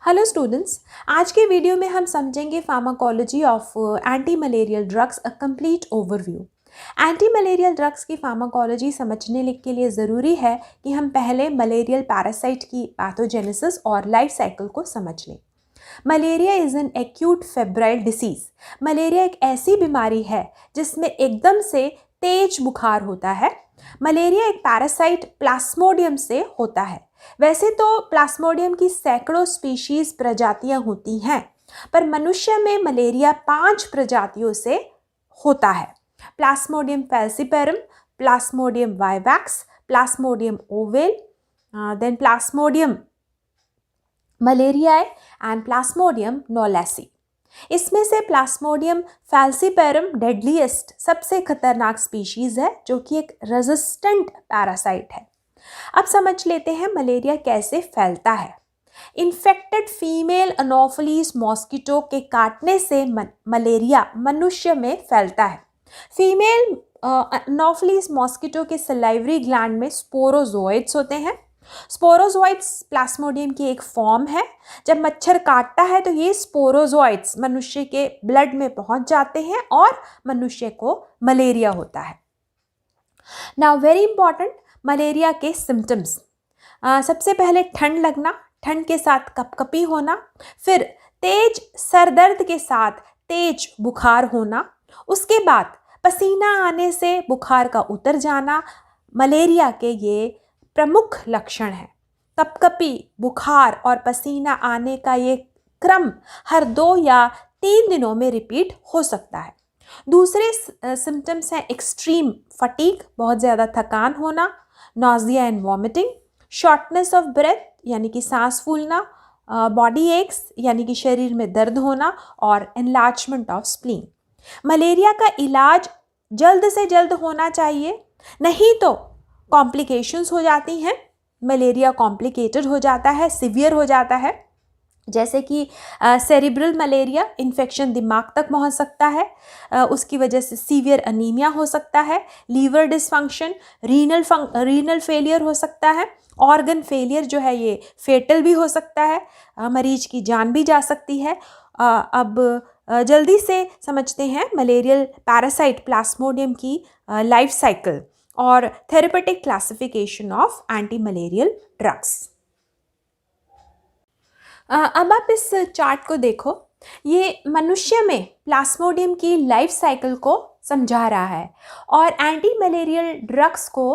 Hello students, आज के video में हम समझेंगे pharmacology of anti malarial drugs a complete overview. Anti malarial drugs की फार्माकोलॉजी समझने के लिए ज़रूरी है कि हम पहले मलेरियल पैरासाइट की पैथोजेनेसिस और लाइफ साइकिल को समझ लें। Malaria is an acute febrile disease. Malaria एक ऐसी बीमारी है जिसमें एकदम से तेज बुखार होता है। मलेरिया एक पैरासाइट प्लाज्मोडियम से होता है। वैसे तो प्लाज्मोडियम की सैकड़ों स्पीशीज प्रजातियां होती हैं, पर मनुष्य में मलेरिया 5 प्रजातियों से होता है। Plasmodium falciparum, Plasmodium vivax, Plasmodium ovale, then Plasmodium malariae and Plasmodium knowlesi. इसमें से प्लाज्मोडियम फैल्सिपेरम डेडलीस्ट सबसे खतरनाक स्पीशीज है, जो कि एक रेजिस्टेंट पैरासाइट है। अब समझ लेते हैं मलेरिया कैसे फैलता है। इन्फेक्टेड फीमेल अनोफिलीज मॉस्किटो के काटने से मलेरिया मनुष्य में फैलता है। फीमेल अनोफिलीज मॉस्किटो के सलाइवरी ग्लैंड में स्पोरोजोइड्स होते हैं। स्पोरोजोइड्स प्लाज्मोडियम की एक फॉर्म है। जब मच्छर काटता है तो ये स्पोरोजोइड्स मनुष्य के ब्लड में पहुंच जाते हैं और मनुष्य को मलेरिया होता है। नाउ वेरी इंपॉर्टेंट, मलेरिया के सिम्टम्स। सबसे पहले ठंड लगना, ठंड के साथ कपकपी होना, फिर तेज सरदर्द के साथ तेज बुखार होना, उसके बाद पसीना आने से बुखार का उतर जाना मलेरिया के ये प्रमुख लक्षण हैं। कपकपी, बुखार और पसीना आने का ये क्रम हर 2 या 3 दिनों में रिपीट हो सकता है। दूसरे सिम्टम्स हैं एक्सट्रीम फटीग, बहुत ज़्यादा थकान होना, nausea and vomiting, shortness of breath यानी कि सांस फूलना, बॉडी एक्स यानी कि शरीर में दर्द होना और एनलार्जमेंट ऑफ स्प्लीन। मलेरिया का इलाज जल्द से जल्द होना चाहिए, नहीं तो कॉम्प्लिकेशंस हो जाती हैं। मलेरिया कॉम्प्लिकेटेड हो जाता है, सिवियर हो जाता है, जैसे कि सेरिब्रल मलेरिया, इन्फेक्शन दिमाग तक पहुंच सकता है, उसकी वजह से सीवियर अनीमिया हो सकता है, लीवर डिसफंक्शन, रीनल फेलियर हो सकता है, ऑर्गन फेलियर जो है ये फेटल भी हो सकता है, मरीज की जान भी जा सकती है। अब जल्दी से समझते हैं मलेरियल पैरासाइट प्लाज्मोडियम की लाइफ साइकिल और therapeutic classification of anti malarial drugs. अब आप इस चार्ट को देखो, ये मनुष्य में प्लाज्मोडियम की लाइफ साइकिल को समझा रहा है और एंटी मलेरियल ड्रग्स को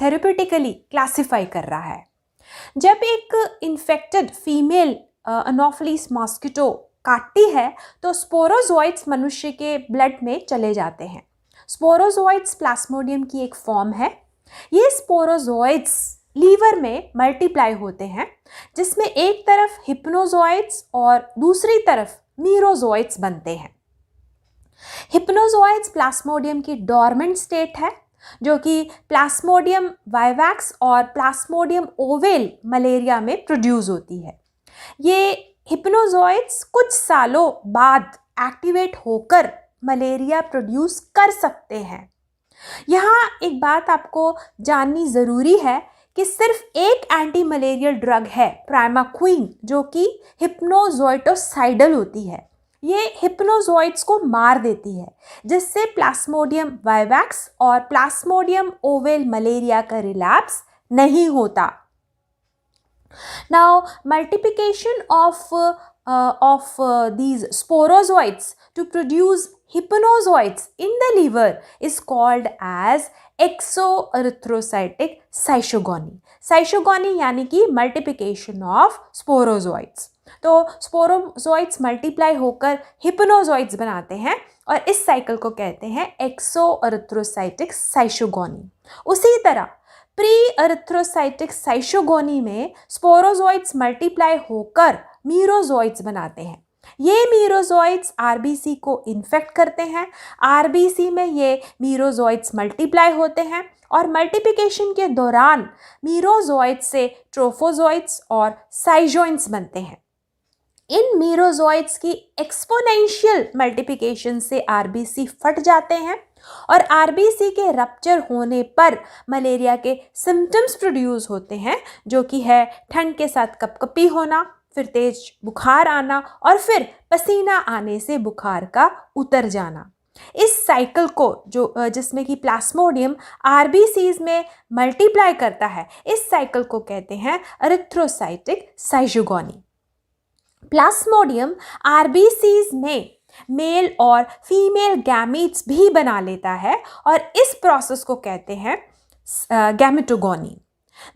थेरेपेटिकली क्लासिफाई कर रहा है। जब एक इन्फेक्टेड फीमेल अनोफिलीज मॉस्किटो काटती है तो स्पोरोजोइड्स मनुष्य के ब्लड में चले जाते हैं। स्पोरोजोइड्स प्लाज्मोडियम की एक फॉर्म है। ये स्पोरोजोइड्स लीवर में मल्टीप्लाई होते हैं, जिसमें एक तरफ हिप्नोजोइड्स और दूसरी तरफ मीरोजोइड्स बनते हैं। हिप्नोजोइड्स प्लाज्मोडियम की डोरमेंट स्टेट है, जो कि प्लाज्मोडियम वाइवैक्स और प्लाज्मोडियम ओवेल मलेरिया में प्रोड्यूस होती है। ये हिप्नोजोइड्स कुछ सालों बाद एक्टिवेट होकर मलेरिया प्रोड्यूस कर सकते हैं। यहाँ एक बात आपको जाननी ज़रूरी है कि सिर्फ एक एंटी मलेरियल ड्रग है प्राइमाक्विन, जो कि हिप्नोजोइटोसाइडल होती है। ये हिप्नोजोइड्स को मार देती है, जिससे प्लाज्मोडियम वाइवैक्स और प्लाज्मोडियम ओवेल मलेरिया का रिलैप्स नहीं होता। Now, multiplication of these sporozoites to produce hypnozoites in the liver is called as exoerythrocytic cytogony. Cytogony यानी कि multiplication of sporozoites. तो स्पोरोजोइड्स मल्टीप्लाई होकर हिप्नोजोइड्स बनाते हैं और इस साइकिल को कहते हैं एक्सोएरिथ्रोसाइटिक साइटोगोनी। उसी तरह प्री एरिथ्रोसाइटिक साइटोगोनी में स्पोरोजोइड्स मल्टीप्लाई होकर मीरोजोइड्स बनाते हैं। ये मीरोजोइड्स आरबीसी को इन्फेक्ट करते हैं। आरबीसी में ये मीरोजोइड्स मल्टीप्लाई होते हैं और मल्टीप्लिकेशन के दौरान मीरोजोइड्स से ट्रोफोजोइड्स और साइजोइड्स बनते हैं। इन मीरोजोइड्स की एक्सपोनेंशियल मल्टीप्लिकेशन से आरबीसी फट जाते हैं और आरबीसी के रप्चर होने पर मलेरिया के सिम्टम्स प्रोड्यूस होते हैं, जो कि है ठंड के साथ कपकपी होना, फिर तेज बुखार आना और फिर पसीना आने से बुखार का उतर जाना। इस साइकिल को जिसमें कि प्लास्मोडियम आरबीसीज में मल्टीप्लाई करता है, इस साइकिल को कहते हैं एरिथ्रोसाइटिक साइजोगोनी। प्लास्मोडियम आरबीसीज में मेल और फीमेल गैमीट्स भी बना लेता है और इस प्रोसेस को कहते हैं गैमेटोगोनी।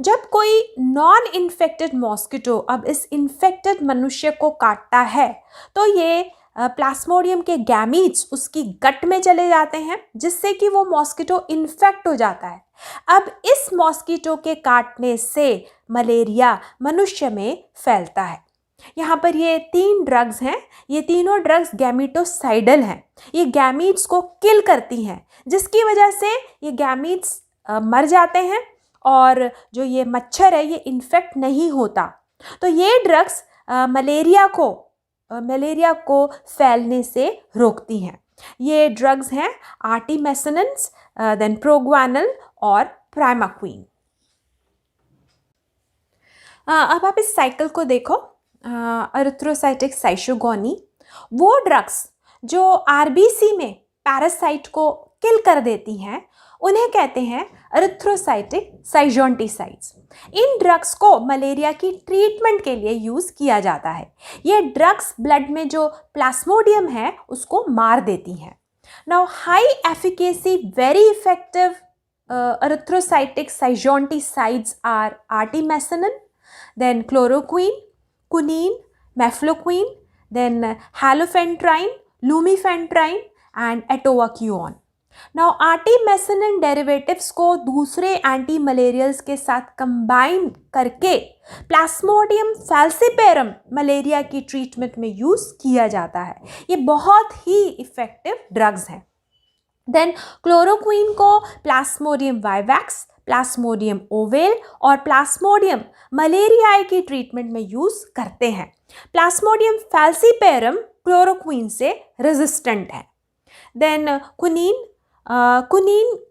जब कोई नॉन इन्फेक्टेड मॉस्किटो अब इस इन्फेक्टेड मनुष्य को काटता है तो ये प्लास्मोडियम के गैमीट्स उसकी गट में चले जाते हैं, जिससे कि वो मॉस्किटो इन्फेक्ट हो जाता है। अब इस मॉस्किटो के काटने से मलेरिया मनुष्य में फैलता है। यहाँ पर ये 3 ड्रग्स हैं, ये तीनों ड्रग्स गैमीटोसाइडल हैं। ये गैमीट्स को किल करती हैं, जिसकी वजह से ये गैमीट्स मर जाते हैं और जो ये मच्छर है ये इन्फेक्ट नहीं होता। तो ये ड्रग्स मलेरिया को फैलने से रोकती हैं। ये ड्रग्स हैं आर्टीमेसिनिन्स, देन प्रोग्वानल और प्राइमाक्विन। अब आप इस साइकिल को देखो, एरिथ्रोसाइटिक साइजोगोनी। वो ड्रग्स जो आरबीसी में पैरासाइट को किल कर देती हैं उन्हें कहते हैं एरिथ्रोसाइटिक साइजोंटिसाइड्स। इन ड्रग्स को मलेरिया की ट्रीटमेंट के लिए यूज़ किया जाता है। ये ड्रग्स ब्लड में जो प्लास्मोडियम है उसको मार देती हैं। Now high efficacy very effective erythrocytic schizonticides are artemisinin, then chloroquine, quinine, mefloquine, then halofentrine, lumifentrine and atovaquone. Now artemisinin derivatives को दूसरे एंटी मलेरियल्स के साथ कंबाइन करके प्लास्मोडियम फैल्सिपेरम मलेरिया की ट्रीटमेंट में यूज़ किया जाता है। ये बहुत ही इफ़ेक्टिव ड्रग्स हैं। देन क्लोरोक्वीन को प्लास्मोडियम वाइवैक्स, प्लास्मोडियम ओवेल और प्लास्मोडियम मलेरियाई की ट्रीटमेंट में यूज़ करते हैं। प्लास्मोडियम फैल्सिपेरम क्लोरोक्वीन से रेजिस्टेंट है। देन क्विनीन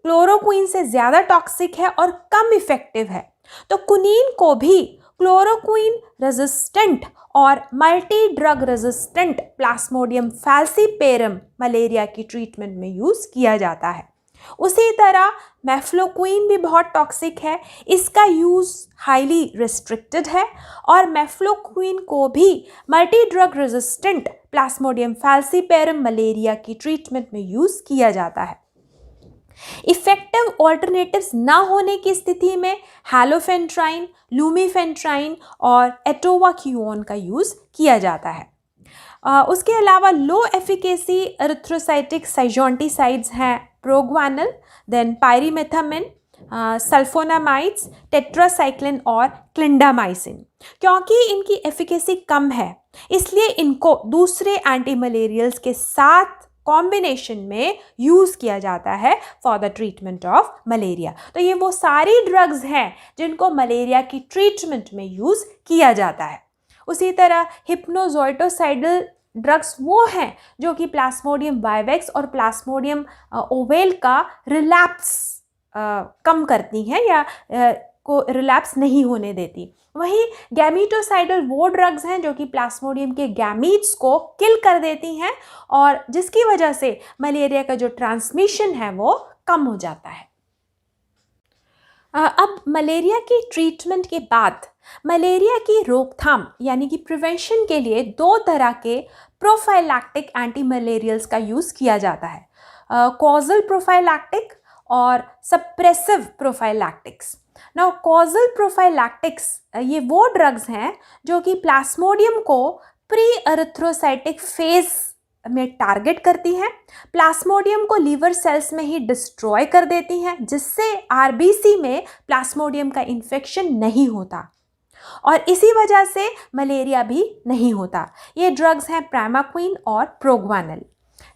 क्लोरोक्वीन से ज़्यादा टॉक्सिक है और कम इफ़ेक्टिव है, तो क्विनीन को भी क्लोरोक्वीन रेजिस्टेंट और multi drug resistant plasmodium falciparum malaria की ट्रीटमेंट में यूज़ किया जाता है। उसी तरह मेफ्लोक्विन भी बहुत टॉक्सिक है, इसका यूज़ हाईली रिस्ट्रिक्टेड है और मेफ्लोक्विन को भी multi drug resistant plasmodium falciparum malaria की ट्रीटमेंट में यूज़ किया जाता है। इफ़ेक्टिव ऑल्टरनेटिव्स ना होने की स्थिति में हैलोफेंट्राइन, लूमीफेंट्राइन और एटोवाक्यूओन का यूज़ किया जाता है। उसके अलावा लो एफिकेसी एरिथ्रोसाइटिक साइजोंटिसाइड्स हैं प्रोग्वानल, देन पायरीमेथामिन, सल्फोनामाइड्स, टेट्रासाइक्लिन और क्लिंडामाइसिन। क्योंकि इनकी एफिकेसी कम है इसलिए इनको दूसरे एंटी मलेरियल्स के साथ कॉम्बिनेशन में यूज़ किया जाता है for the treatment of malaria. तो ये वो सारी ड्रग्स हैं जिनको मलेरिया की ट्रीटमेंट में यूज़ किया जाता है। उसी तरह हिप्नोज़ोइटोसाइडल ड्रग्स वो हैं जो कि प्लास्मोडियम वाइवैक्स और प्लास्मोडियम ओवेल का रिलैप्स कम करती हैं या को रिलैप्स नहीं होने देती। वहीं गैमीटोसाइडल वो ड्रग्स हैं जो कि प्लास्मोडियम के गैमीट्स को किल कर देती हैं और जिसकी वजह से मलेरिया का जो ट्रांसमिशन है वो कम हो जाता है। अब मलेरिया की ट्रीटमेंट के बाद मलेरिया की रोकथाम यानी कि प्रिवेंशन के लिए 2 तरह के प्रोफाइलैक्टिक एंटी मलेरियल्स का यूज़ किया जाता है, कॉजल प्रोफाइलैक्टिक और सप्रेसिव प्रोफाइलैक्टिक्स। नाउ कॉजल प्रोफाइलैक्टिक्स ये वो ड्रग्स हैं जो कि प्लास्मोडियम को प्री एरिथ्रोसाइटिक फेज में टारगेट करती हैं, प्लास्मोडियम को लीवर सेल्स में ही डिस्ट्रॉय कर देती हैं जिससे आरबीसी में प्लास्मोडियम का इन्फेक्शन नहीं होता और इसी वजह से मलेरिया भी नहीं होता। ये ड्रग्स हैं प्राइमाक्विन और प्रोग्वानल।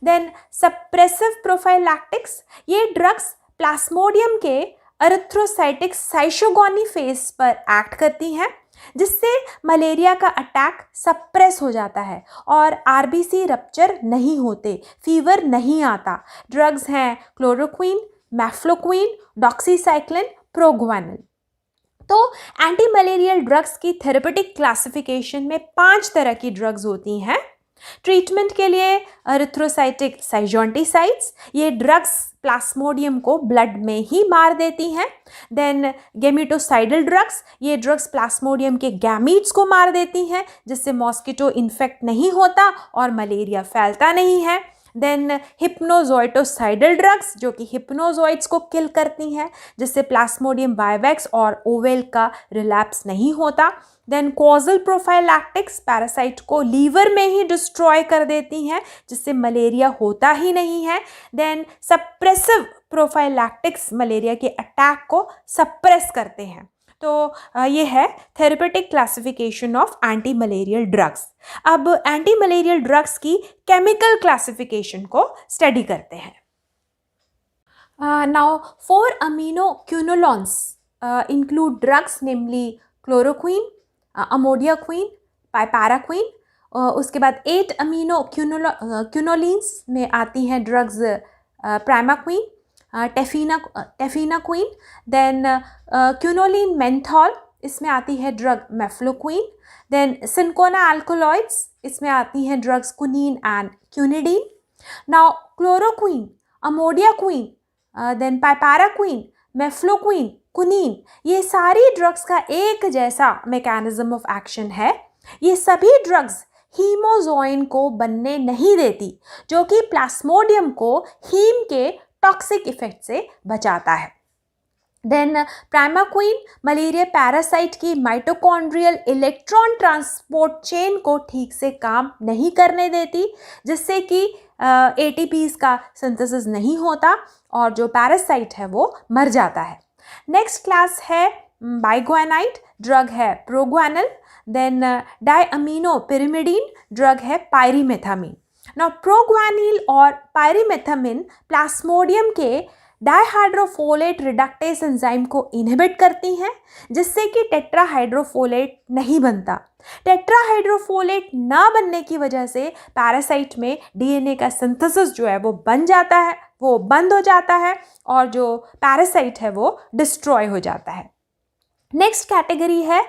देन सप्रेसिव प्रोफाइलैक्टिक्स, ये ड्रग्स प्लास्मोडियम के एरिथ्रोसाइटिक साइजोगोनी फेज पर एक्ट करती हैं जिससे मलेरिया का अटैक सप्रेस हो जाता है और आरबीसी रप्चर नहीं होते, फीवर नहीं आता। ड्रग्स हैं क्लोरोक्वीन, मेफ्लोक्वीन, डॉक्सीसाइक्लिन, प्रोग्वानल। तो एंटी मलेरियल ड्रग्स की थेरेपेटिक क्लासिफिकेशन में 5 तरह की ड्रग्स होती हैं। ट्रीटमेंट के लिए एरिथ्रोसाइटिक साइजोंटिसाइड्स, ये ड्रग्स प्लास्मोडियम को ब्लड में ही मार देती हैं। देन गेमिटोसाइडल ड्रग्स, ये ड्रग्स प्लास्मोडियम के गैमीट्स को मार देती हैं, जिससे मॉस्किटो इन्फेक्ट नहीं होता और मलेरिया फैलता नहीं है। देन हिप्नोजोइटोसाइडल ड्रग्स, जो कि हिप्नोजोइट्स को किल करती हैं, जिससे प्लास्मोडियम वाइवेक्स और ओवेल का रिलैप्स नहीं होता। देन कॉजल प्रोफाइलैक्टिक्स, पैरासाइट को लीवर में ही डिस्ट्रॉय कर देती हैं, जिससे मलेरिया होता ही नहीं है। देन सप्रेसिव प्रोफाइलैक्टिक्स, मलेरिया के अटैक को सप्रेस करते हैं। तो ये है therapeutic classification of anti malarial drugs. अब एंटी मलेरियल ड्रग्स की केमिकल क्लासिफिकेशन को स्टडी करते हैं। Now 4 aminoquinones include drugs, namely chloroquine, amodiaquine, piperaquine. उसके बाद 8 aminoquinolines में आती हैं drugs primaquine, tafenoquine, then quinoline methanol, इसमें आती है drug mefloquine, then cinchona alkaloids, इसमें आती हैं drugs quinine and quinidine. Now chloroquine, amodiaquine, then piperaquine, mefloquine, quinine, ये सारी ड्रग्स का एक जैसा मैकेनिज्म ऑफ एक्शन है। ये सभी ड्रग्स हीमोजोइन को बनने नहीं देती, जो कि प्लास्मोडियम को हीम के टॉक्सिक इफेक्ट से बचाता है। देन प्राइमाक्विन मलेरिया पैरासाइट की माइटोकॉन्ड्रियल इलेक्ट्रॉन ट्रांसपोर्ट चेन को ठीक से काम नहीं करने देती, जिससे कि एटीपीज का सिंथेसिस नहीं होता और जो पैरासाइट है वो मर जाता है। नेक्स्ट क्लास है बाइग्वानाइट, ड्रग है प्रोग्वानल। देन डायअमीनो पिरिमिडीन, ड्रग है पायरीमेथामीन। नाउ प्रोग्वानिल और पायरीमेथामीन प्लास्मोडियम के डाइहाइड्रोफोलेट रिडक्टेस एंजाइम को इनहिबिट करती हैं, जिससे कि टेट्राहाइड्रोफोलेट नहीं बनता। टेट्राहाइड्रोफोलेट ना बनने की वजह से पैरासाइट में डीएनए का सिंथेसिस जो है वो बंद हो जाता है और जो पैरासाइट है वो डिस्ट्रॉय हो जाता है। नेक्स्ट कैटेगरी है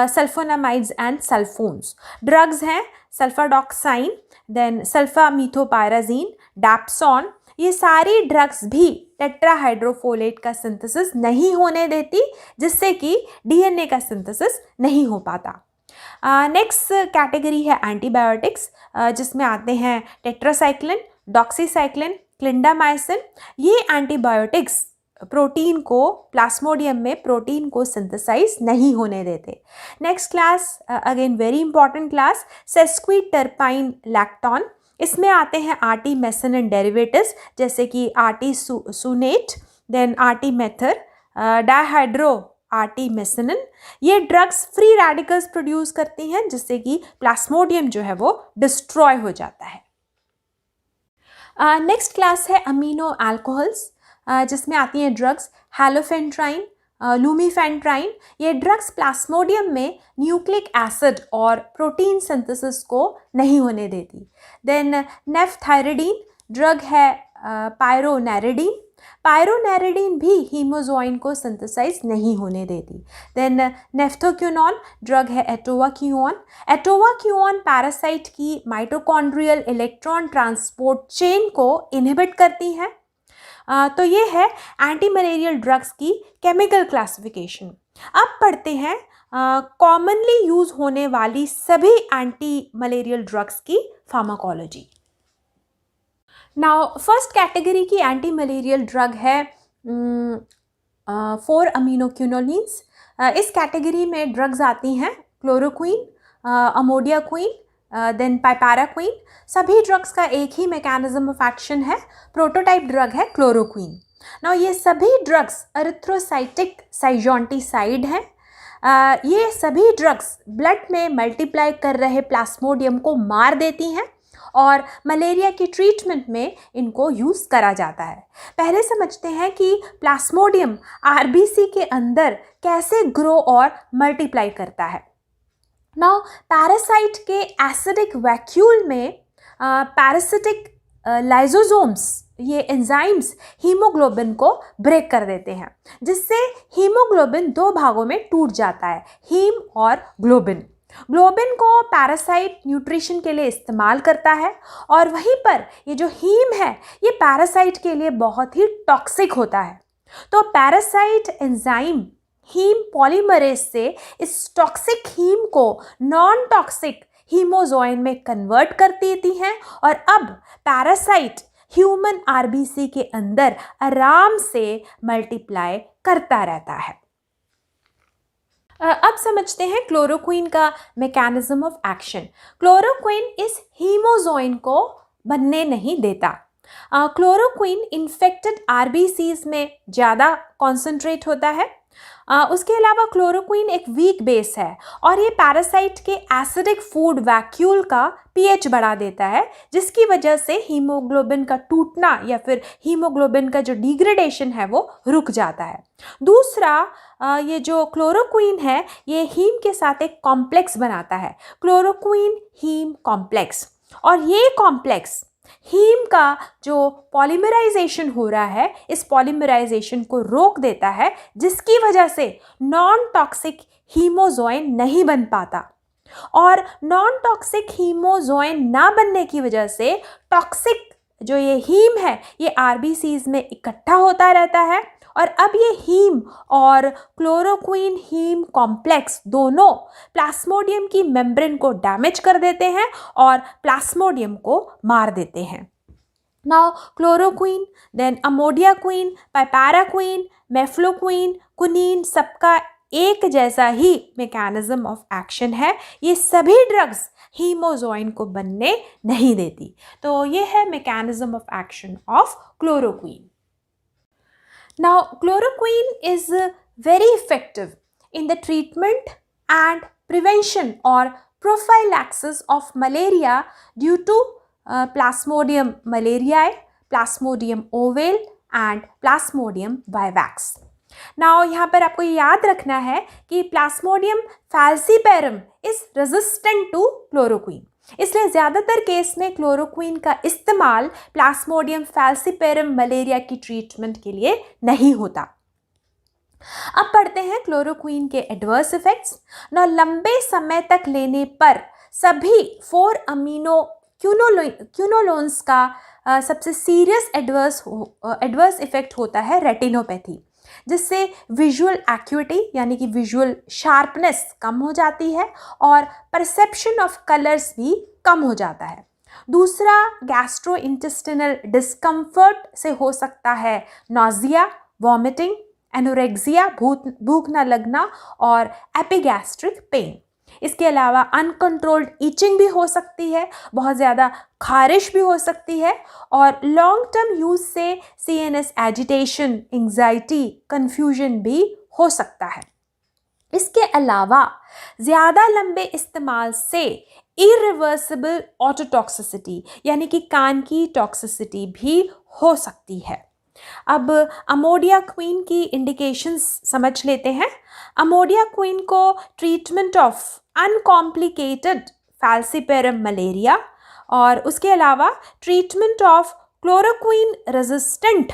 सल्फोनामाइड्स एंड सल्फोन्स। ड्रग्स हैं सल्फाडॉक्साइन, देन सल्फामीथोपायराजीन, डैप्सॉन, ये सारी ड्रग्स भी टेट्राहाइड्रोफोलेट का सिंथेसिस नहीं होने देती, जिससे कि डीएनए का सिंथेसिस नहीं हो पाता। नेक्स्ट कैटेगरी है एंटीबायोटिक्स, जिसमें आते हैं टेट्रासाइक्लिन, डॉक्सीसाइक्लिन, क्लिंडामाइसिन। ये एंटीबायोटिक्स प्रोटीन को प्लास्मोडियम में प्रोटीन को सिंथेसाइज नहीं होने देते। Next class again very important class, sesquiterpene lactone. इसमें आते हैं आर्टी मेसनिन डेरिवेटिव्स, जैसे कि artesunate, then artemether, dihydro artemisinin. ये ड्रग्स फ्री रेडिकल्स प्रोड्यूस करती हैं, जिससे कि प्लास्मोडियम जो है वो डिस्ट्रॉय हो जाता है। नेक्स्ट क्लास है अमीनो अल्कोहल्स, जिसमें आती हैं ड्रग्स हैलोफेंट्राइन, लूमीफेंट्राइन। ये ड्रग्स प्लास्मोडियम में न्यूक्लिक एसिड और प्रोटीन सिंथेसिस को नहीं होने देती। देन नेफ्थाइरिडीन, ड्रग है पायरोनेरिडीन। पायरोनेरिडीन भी हीमोजोइन को सिंथेसाइज नहीं होने देती। देन नेफ्थोक्यूनॉन, ड्रग है एटोवाक्यूऑन। एटोवाक्यूऑन पैरासाइट की माइटोकॉन्ड्रियल इलेक्ट्रॉन ट्रांसपोर्ट चेन को इनहिबिट करती हैं। तो ये है एंटी मलेरियल ड्रग्स की केमिकल क्लासिफिकेशन। अब पढ़ते हैं कॉमनली यूज होने वाली सभी एंटी मलेरियल ड्रग्स की फार्माकोलॉजी। नाउ फर्स्ट कैटेगरी की एंटी मलेरियल ड्रग है 4 aminoquinolines। इस कैटेगरी में ड्रग्स आती हैं क्लोरोक्विन, अमोडियाक्विन, देन पाइपैराक्विन। सभी ड्रग्स का एक ही मैकेनिज्म ऑफ एक्शन है। प्रोटोटाइप ड्रग है क्लोरोक्विन। नाउ ये सभी ड्रग्स एरिथ्रोसाइटिक साइजोंटिसाइड हैं। ये सभी ड्रग्स ब्लड में मल्टीप्लाई कर रहे प्लास्मोडियम को मार देती हैं और मलेरिया की ट्रीटमेंट में इनको यूज़ करा जाता है। पहले समझते हैं कि प्लास्मोडियम आरबीसी के अंदर कैसे ग्रो और मल्टीप्लाई करता है। नाउ पैरासाइट के एसिडिक वैक्यूल में पैरासिटिक लाइजोसोम्स, ये एंजाइम्स हीमोग्लोबिन को ब्रेक कर देते हैं, जिससे हीमोग्लोबिन दो भागों में टूट जाता है, हीम और ग्लोबिन। ग्लोबिन को पैरासाइट न्यूट्रिशन के लिए इस्तेमाल करता है और वहीं पर ये जो हीम है ये पैरासाइट के लिए बहुत ही टॉक्सिक होता है। तो पैरासाइट एंजाइम हीम पॉलीमरेज से इस टॉक्सिक हीम को नॉन टॉक्सिक हीमोजोइन में कन्वर्ट कर देती हैं और अब पैरासाइट ह्यूमन आरबीसी के अंदर आराम से मल्टीप्लाई करता रहता है। अब समझते हैं क्लोरोक्विन का मैकेनिज्म ऑफ एक्शन। क्लोरोक्विन इस हीमोजोइन को बनने नहीं देता। क्लोरोक्विन इन्फेक्टेड आरबीसीज में ज़्यादा कॉन्सेंट्रेट होता है। उसके अलावा क्लोरोक्विन एक वीक बेस है और ये पैरासाइट के एसिडिक फूड वैक्यूल का पीएच बढ़ा देता है, जिसकी वजह से हीमोग्लोबिन का टूटना या फिर हीमोग्लोबिन का जो डिग्रेडेशन है वो रुक जाता है। दूसरा, ये जो क्लोरोक्विन है ये हीम के साथ एक कॉम्प्लेक्स बनाता है, क्लोरोक्विन हीम कॉम्प्लेक्स, और ये कॉम्प्लेक्स हीम का जो पॉलीमराइजेशन हो रहा है इस पॉलीमराइजेशन को रोक देता है, जिसकी वजह से नॉन टॉक्सिक हीमोजोइन नहीं बन पाता। और नॉन टॉक्सिक हीमोजोइन ना बनने की वजह से टॉक्सिक जो ये हीम है ये आरबीसीज में इकट्ठा होता रहता है और अब ये हीम और क्लोरोक्विन हीम कॉम्प्लेक्स दोनों प्लाज्मोडियम की मेम्ब्रेन को डैमेज कर देते हैं और प्लाज्मोडियम को मार देते हैं। नाउ क्लोरोक्विन, देन अमोडियाक्विन, पाइपैराक्विन, मेफ्लोक्विन, कुनीन, सबका एक जैसा ही मैकेनिज्म ऑफ एक्शन है। ये सभी ड्रग्स हीमोजोइन को बनने नहीं देती। तो ये है mechanism of action of chloroquine. Now, chloroquine is very effective in the treatment and prevention or prophylaxis of malaria due to Plasmodium malariae, Plasmodium ovale and Plasmodium vivax. Now, यहाँ पर आपको याद रखना है कि Plasmodium falciparum is resistant to chloroquine. इसलिए ज़्यादातर case में क्लोरोक्विन का इस्तेमाल प्लाज्मोडियम फैल्सीपेरम मलेरिया की ट्रीटमेंट के लिए नहीं होता। अब पढ़ते हैं क्लोरोक्विन के एडवर्स इफेक्ट्स। लंबे समय तक लेने पर सभी 4 अमीनो क्यूनोलोन्स का सबसे सीरियस एडवर्स इफेक्ट होता है रेटिनोपैथी, जिससे विजुअल एक्यूटी यानी कि विजुअल शार्पनेस कम हो जाती है और परसेप्शन ऑफ कलर्स भी कम हो जाता है। दूसरा, गैस्ट्रो इंटेस्टिनल डिस्कम्फर्ट से हो सकता है नॉजिया, वॉमिटिंग, एनोरेक्सिया, भूख न लगना और एपिगैस्ट्रिक पेन। इसके अलावा अनकंट्रोल्ड ईचिंग भी हो सकती है, बहुत ज़्यादा खारिश भी हो सकती है और लॉन्ग टर्म यूज से सीएनएस एजिटेशन, एंजाइटी, कन्फ्यूजन भी हो सकता है। इसके अलावा ज़्यादा लंबे इस्तेमाल से इरिवर्सिबल ऑटोटॉक्सिसिटी यानी कि कान की टॉक्सिसिटी भी हो सकती है। अब अमोडियाक्विन की इंडिकेशंस समझ लेते हैं। अमोडियाक्विन को treatment of uncomplicated falciparum malaria और उसके अलावा treatment of chloroquine resistant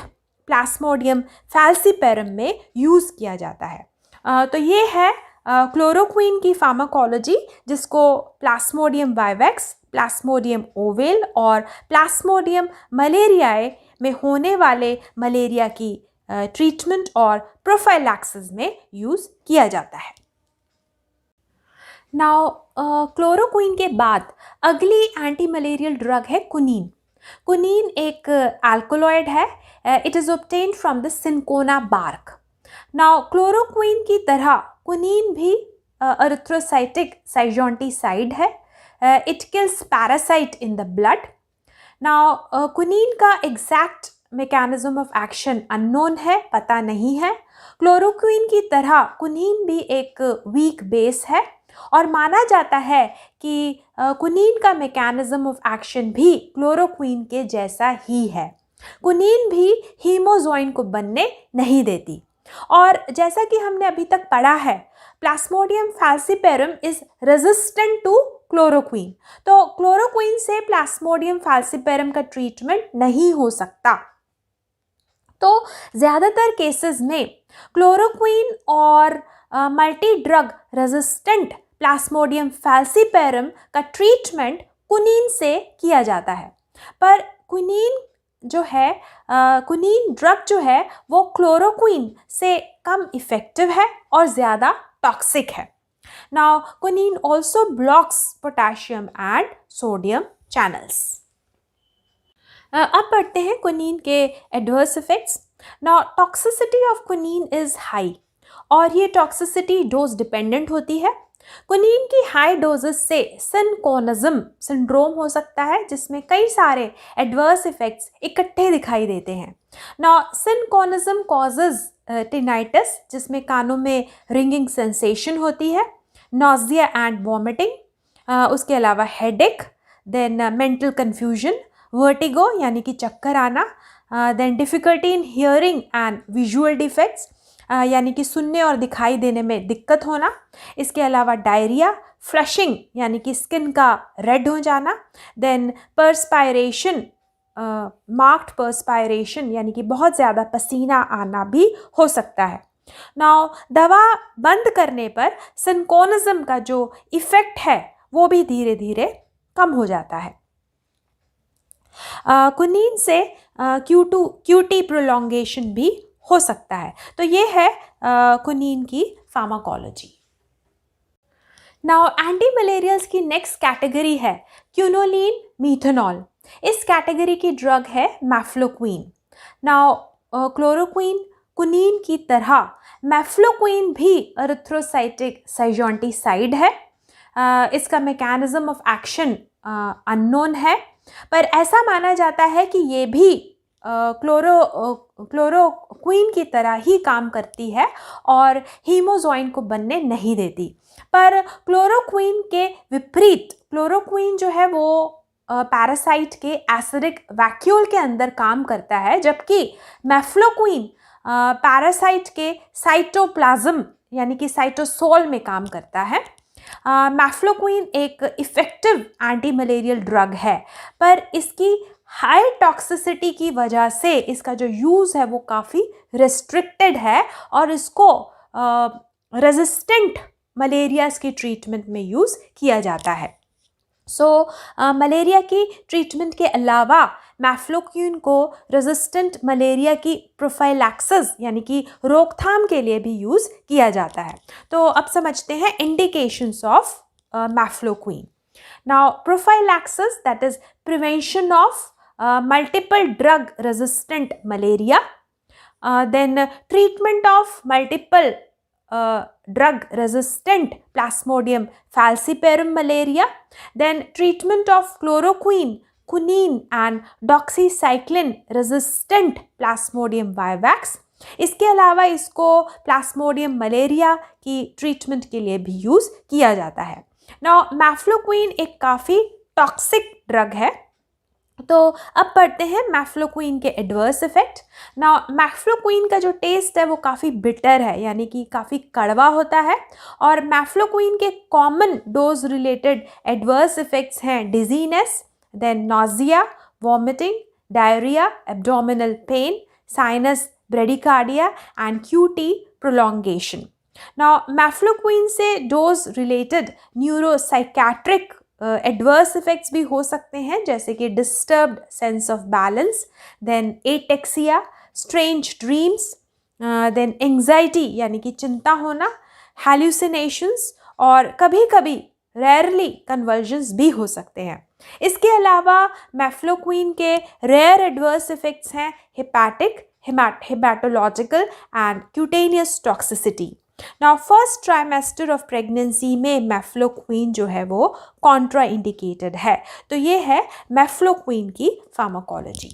plasmodium falciparum में यूज़ किया जाता है। तो ये है क्लोरोक्विन की फार्माकोलॉजी, जिसको प्लाज्मोडियम वाइवैक्स, प्लाज्मोडियम ओवेल और प्लाज्मोडियम मलेरियाए में होने वाले मलेरिया की ट्रीटमेंट और प्रोफाइलैक्सिस में यूज़ किया जाता है। नाउ क्लोरोक्विन के बाद अगली एंटी मलेरियल ड्रग है कुनीन। कुनीन एक अल्कोलॉइड है। It is obtained from the cinchona bark. Now chloroquine की तरह कुनीन भी एरिथ्रोसाइटिक साइजोंटिसाइड है। It kills parasite in the blood. Now quinine का exact mechanism of action unknown है, पता नहीं है। क्लोरोक्विन की तरह कुनीन भी एक वीक बेस है और माना जाता है कि कुनीन का मैकेनिज्म ऑफ एक्शन भी क्लोरोक्विन के जैसा ही है। कुनीन भी हीमोजोइन को बनने नहीं देती और जैसा कि हमने अभी तक पढ़ा है, plasmodium falciparum is resistant to chloroquine. तो क्लोरोक्वीन से प्लास्मोडियम फैल्सीपेरम का ट्रीटमेंट नहीं हो सकता। तो ज़्यादातर केसेस में क्लोरोक्वीन और multi drug resistant plasmodium falciparum का ट्रीटमेंट क्विनीन से किया जाता है। पर क्विनीन जो है क्विनीन ड्रग जो है वो क्लोरोक्वीन से कम इफ़ेक्टिव है और ज़्यादा टॉक्सिक है। Now quinine also blocks potassium and sodium channels. अब पढ़ते हैं क्विनीन के adverse effects. Now toxicity of quinine is high और ये टॉक्सिसिटी डोज डिपेंडेंट होती है। क्विनीन की हाई डोजेस से सिनकोनिज्म सिंड्रोम हो सकता है जिसमें कई सारे एडवर्स इफेक्ट्स इकट्ठे दिखाई देते हैं। नाउ सिनकोनिज्म कॉजेज टिनाइटिस जिसमें कानों में रिंगिंग सेंसेशन होती है, नॉजिया एंड वॉमिटिंग, उसके अलावा headache, then mental confusion, vertigo यानी कि चक्कर आना, then difficulty in hearing and visual defects यानी कि सुनने और दिखाई देने में दिक्कत होना, इसके अलावा डायरिया, फ्लशिंग यानी कि स्किन का रेड हो जाना, देन पर्सपायरेशन, मार्क्ड पर्सपायरेशन यानी कि बहुत ज़्यादा पसीना आना भी हो सकता है। नाउ दवा बंद करने पर सिनकोनिज्म का जो इफ़ेक्ट है वो भी धीरे धीरे कम हो जाता है। क्विनीन से क्यूटी प्रोलॉन्गेशन भी हो सकता है। तो ये है क्विनीन की फार्माकोलॉजी। नाउ एंटी मलेरियल्स की नेक्स्ट कैटेगरी है क्विनोलिन मीथेनॉल। इस कैटेगरी की ड्रग है मैफ्लोक्वीन। नाउ क्लोरोक्वीन क्विनीन की तरह मैफ्लोक्वीन भी एरिथ्रोसाइटिक साइजोंटिसाइड है। इसका मैकेनिज्म ऑफ एक्शन अननोन है, पर ऐसा माना जाता है कि ये भी क्लोरोक्वीन की तरह ही काम करती है और हीमोजॉइन को बनने नहीं देती। पर क्लोरोक्वीन के विपरीत क्लोरोक्वीन जो है वो पैरासाइट के एसिडिक वैक्यूल के अंदर काम करता है, जबकि मैफ्लोक्वीन पैरासाइट के साइटोप्लाज्म यानी कि साइटोसोल में काम करता है। मैफ्लोक्वीन एक इफ़ेक्टिव एंटी मलेरियल ड्रग है, पर इसकी हाई टॉक्सिसिटी की वजह से इसका जो यूज़ है वो काफ़ी रिस्ट्रिक्टेड है और इसको रेजिस्टेंट मलेरियाज़ की ट्रीटमेंट में यूज़ किया जाता है। मलेरिया की ट्रीटमेंट के अलावा मैफ्लोक्वीन को रेजिस्टेंट मलेरिया की प्रोफाइलैक्सिस यानी कि रोकथाम के लिए भी यूज़ किया जाता है। तो अब समझते हैं indications of mefloquine. Now prophylaxis that is prevention of multiple drug resistant malaria, then treatment of multiple drug resistant plasmodium falciparum malaria, then treatment of chloroquine, quinine and doxycycline resistant plasmodium vivax। इसके अलावा इसको plasmodium malaria की treatment के लिए भी use किया जाता है। नाउ मैफ्लोक्वीन एक काफ़ी टॉक्सिक ड्रग है। तो अब पढ़ते हैं मैफ्लोक्वीन के एडवर्स इफेक्ट। नाउ मैफ्लोक्वीन का जो टेस्ट है वो काफ़ी बिटर है यानी कि काफ़ी कड़वा होता है और मैफ्लोक्वीन के common dose related adverse effects हैं dizziness, then nausea, vomiting, diarrhoea, abdominal pain, sinus bradycardia and QT prolongation. Now mefloquine से dose related neuropsychiatric adverse effects भी हो सकते हैं जैसे कि disturbed sense of balance, then ataxia, strange dreams, then anxiety यानी कि चिंता होना, हैल्यूसिनेशंस और कभी कभी रेयरली कन्वर्जन्स भी हो सकते हैं। इसके अलावा मैफ्लोक्वीन के रेयर एडवर्स इफेक्ट्स हैं hepatic, haematological and cutaneous toxicity. Now first trimester of pregnancy में मैफ्लोक्वीन जो है वो कॉन्ट्रा इंडिकेटेड है। तो ये है मैफ्लोक्वीन की pharmacology.